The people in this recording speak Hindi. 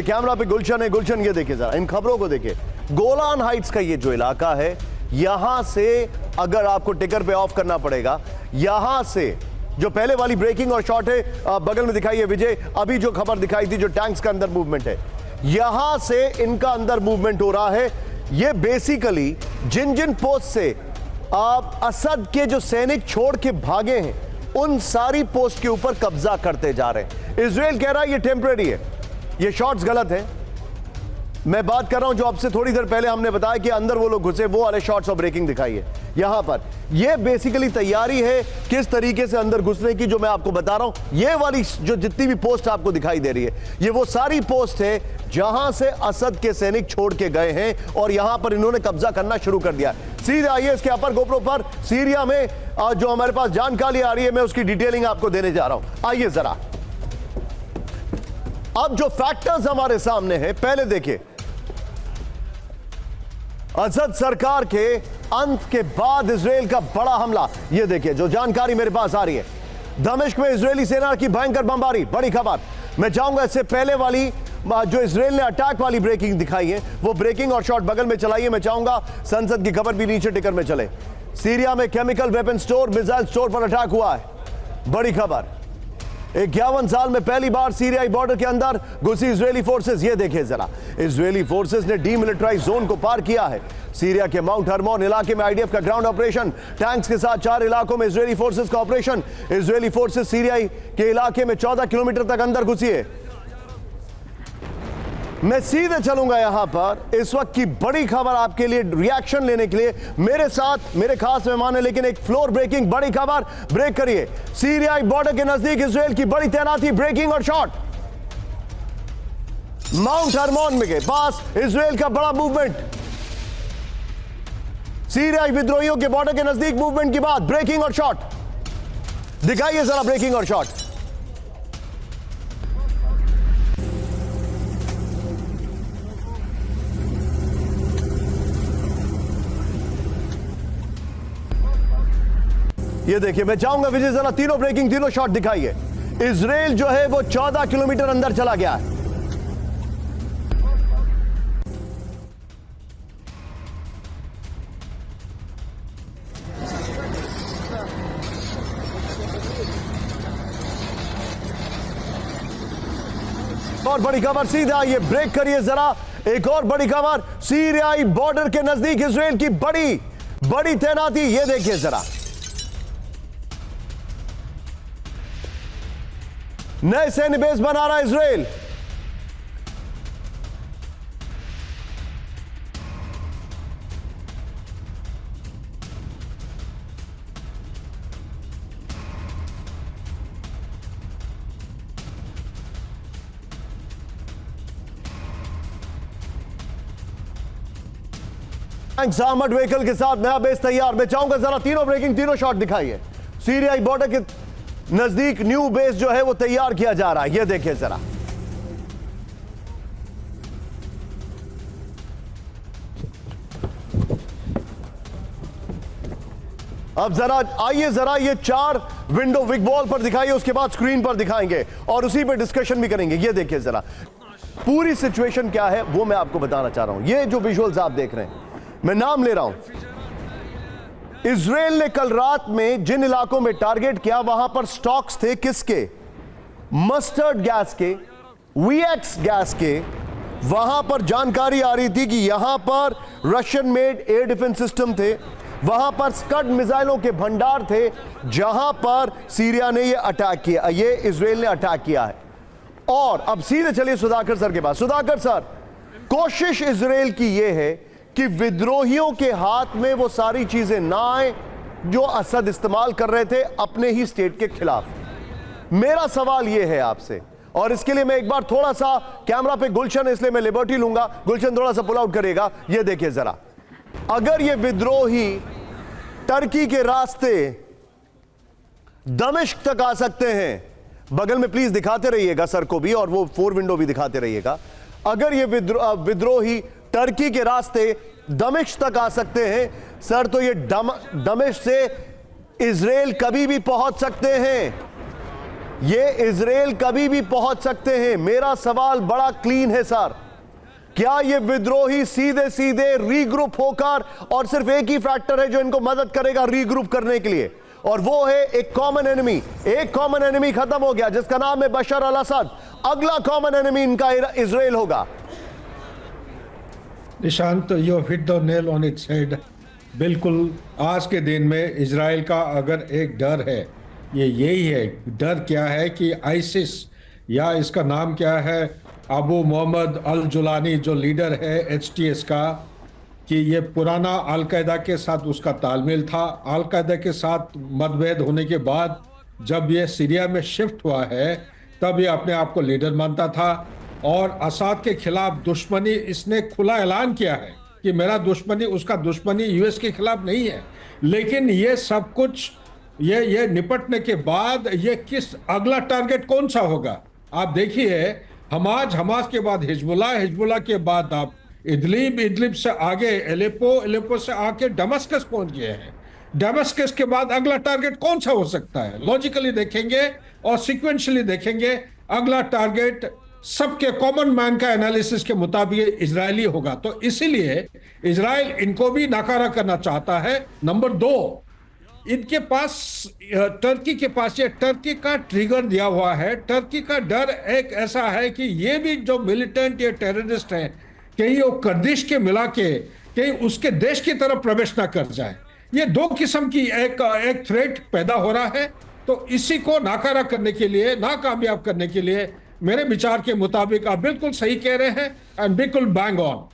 कैमरा पे गुलशन है। गुलशन ये देखिए जरा, इन खबरों को देखिए। गोलान हाइट्स का ये जो इलाका है, यहां से अगर आपको टिकर पे ऑफ करना पड़ेगा, यहां से जो पहले वाली ब्रेकिंग और शॉट है, बगल में दिखाई है विजय, अभी जो खबर दिखाई थी जो टैंक्स का अंदर मूवमेंट है, यहां से इनका अंदर मूवमेंट हो रहा है। ये बेसिकली जिन जिन पोस्ट से आप असद के जो सैनिक छोड़ के भागे हैं, उन सारी पोस्ट के ऊपर कब्जा करते जा रहे हैं। इजराइल कह रहा है ये टेम्परेरी है, ये शॉट्स गलत है। मैं बात कर रहा हूं जो आपसे थोड़ी देर पहले हमने बताया कि अंदर वो लोग घुसे, वो वाले शॉट्स और ब्रेकिंग दिखाई है यहां पर। ये बेसिकली तैयारी है किस तरीके से अंदर घुसने की, जो मैं आपको बता रहा हूं। ये वाली जो जितनी भी पोस्ट आपको दिखाई दे रही है, ये वो सारी पोस्ट है जहां से असद के सैनिक छोड़ के गए हैं और यहां पर इन्होंने कब्जा करना शुरू कर दिया। सीधे आइए इसके अपर गोप्रो पर, सीरिया में जो हमारे पास जानकारी आ रही है, मैं उसकी डिटेलिंग आपको देने जा रहा हूं। आइए जरा, अब जो फैक्टर्स हमारे सामने हैं, पहले देखिए, असद सरकार के अंत के बाद इजराइल का बड़ा हमला। यह देखिए जो जानकारी मेरे पास आ रही है, दमिश्क में इजरायली सेना की भयंकर बमबारी, बड़ी खबर। मैं चाहूंगा इससे पहले वाली जो इजराइल ने अटैक वाली ब्रेकिंग दिखाई है, वो ब्रेकिंग और शॉट बगल में चलाइए। मैं चाहूंगा संसद की खबर भी नीचे टिकर में चले। सीरिया में chemical weapon store, missile store पर अटैक हुआ है, बड़ी खबर। 51 साल में पहली बार सीरियाई बॉर्डर के अंदर घुसी इजरायली फोर्सेस। ये देखिए जरा, इजरायली फोर्सेस ने डीमिलिटराइज जोन को पार किया है। सीरिया के माउंट हरमोन इलाके में आईडीएफ का ग्राउंड ऑपरेशन, टैंक्स के साथ 4 इलाकों में इजरायली फोर्सेस का ऑपरेशन। इजरायली फोर्सेस सीरियाई के इलाके में 14 किलोमीटर तक अंदर घुसी है। मैं सीधे चलूंगा यहां पर। इस वक्त की बड़ी खबर आपके लिए, रिएक्शन लेने के लिए मेरे साथ मेरे खास मेहमान है, लेकिन एक फ्लोर ब्रेकिंग बड़ी खबर। ब्रेक करिए। सीरियाई बॉर्डर के नजदीक इजराइल की बड़ी तैनाती, ब्रेकिंग और शॉट। माउंट हरमोन में के पास इजराइल का बड़ा मूवमेंट, सीरियाई विद्रोहियों के बॉर्डर के नजदीक मूवमेंट की बात, ब्रेकिंग और शॉट। दिखाइए जरा ब्रेकिंग और शॉट। ये देखिए, मैं चाहूंगा विजय जरा तीनों ब्रेकिंग, तीनों शॉट दिखाइए। इजराइल जो है वो 14 किलोमीटर अंदर चला गया है। और बड़ी खबर, सीधा ये ब्रेक करिए जरा। एक और बड़ी खबर, सीरियाई बॉर्डर के नजदीक इजराइल की बड़ी बड़ी तैनाती। ये देखिए जरा, नए सैन्य बेस बना रहा है इजराइल। आर्मर्ड व्हीकल के साथ नया बेस तैयार। मैं चाहूंगा जरा तीनों ब्रेकिंग, तीनों शॉट दिखाइए। सीरियाई बॉर्डर के नजदीक न्यू बेस जो है वो तैयार किया जा रहा है। ये देखिए जरा, अब जरा आइए जरा ये 4 विंडो बिग वॉल पर दिखाइए, उसके बाद स्क्रीन पर दिखाएंगे और उसी पे डिस्कशन भी करेंगे। ये देखिए जरा पूरी सिचुएशन क्या है वो मैं आपको बताना चाह रहा हूं। ये जो विजुअल्स आप देख रहे हैं, मैं नाम ले रहा हूं। इजराइल ने कल रात में जिन इलाकों में टारगेट किया, वहां पर स्टॉक्स थे किसके? मस्टर्ड गैस के, वीएक्स गैस के। वहां पर जानकारी आ रही थी कि यहां पर Russian made air defence system थे, वहां पर स्कड मिसाइलों के भंडार थे, जहां पर सीरिया ने ये अटैक किया, ये इजराइल ने अटैक किया है। और अब सीधे चलिए सुधाकर सर के पास। सुधाकर सर, कोशिश इजराइल की यह है कि विद्रोहियों के हाथ में वो सारी चीजें ना आए जो असद इस्तेमाल कर रहे थे अपने ही स्टेट के खिलाफ। मेरा सवाल यह है आपसे, और इसके लिए मैं एक बार थोड़ा सा कैमरा पे गुलशन है इसलिए मैं लिबर्टी लूंगा, गुलशन थोड़ा सा पुल आउट करेगा। ये देखिए जरा, अगर ये विद्रोही टर्की के रास्ते दमिश्क तक आ सकते हैं, बगल में प्लीज दिखाते रहिएगा सर को भी, और वो 4 विंडो भी दिखाते रहिएगा। अगर ये विद्रोही टर्की के रास्ते दमिश्क तक आ सकते हैं सर, तो ये दमिश्क से इजराइल कभी भी पहुंच सकते हैं। ये इजराइल कभी भी पहुंच सकते हैं। मेरा सवाल बड़ा क्लीन है सर, क्या ये विद्रोही सीधे सीधे रीग्रुप होकर, और सिर्फ एक ही फैक्टर है जो इनको मदद करेगा रीग्रुप करने के लिए, और वो है एक कॉमन एनिमी। एक कॉमन एनिमी खत्म हो गया जिसका नाम है बशर अल असद, अगला कॉमन एनिमी इनका इजराइल होगा। Nishant, you hit the nail on its head. बिल्कुल, आज के दिन में इजराइल का अगर एक डर है, ये यही है। डर क्या है कि आइसिस, या इसका नाम क्या है, अबू मोहम्मद अल जुलानी जो लीडर है एचटीएस का, कि ये पुराना अलकायदा के साथ उसका तालमेल था। अलकायदा के साथ मतभेद होने के बाद जब ये सीरिया में शिफ्ट हुआ है, तब ये अपने आप को लीडर मानता था, और असद के खिलाफ दुश्मनी इसने खुला ऐलान किया है कि मेरा दुश्मनी, उसका दुश्मनी यूएस के खिलाफ नहीं है। लेकिन ये सब कुछ ये निपटने के बाद ये किस अगला टारगेट कौन सा होगा? आप देखिए, हमास के बाद हिजबुल्लाह के बाद आप इदलिब से आगे एलेपो से आके दमस्कस पहुंच गए हैं। दमस्कस के बाद अगला टारगेट कौन सा हो सकता है? लॉजिकली देखेंगे और सिक्वेंशली देखेंगे, अगला टारगेट सबके कॉमन मैन का एनालिसिस के मुताबिक इजरायली होगा। तो इसीलिए इजराइल इनको भी नाकारा करना चाहता है। नंबर 2, इनके पास टर्की के पास ये टर्की का ट्रिगर दिया हुआ है। टर्की का डर एक ऐसा है कि ये भी जो मिलिटेंट या टेररिस्ट हैं, कहीं वो कर्दिश के मिला के कहीं उसके देश की तरफ प्रवेश ना कर जाए। ये 2 किस्म की एक थ्रेट पैदा हो रहा है। तो इसी को नाकारा करने के लिए, नाकामयाब करने के लिए, मेरे विचार के मुताबिक आप बिल्कुल सही कह रहे हैं, एंड बिल्कुल बैंग ऑन।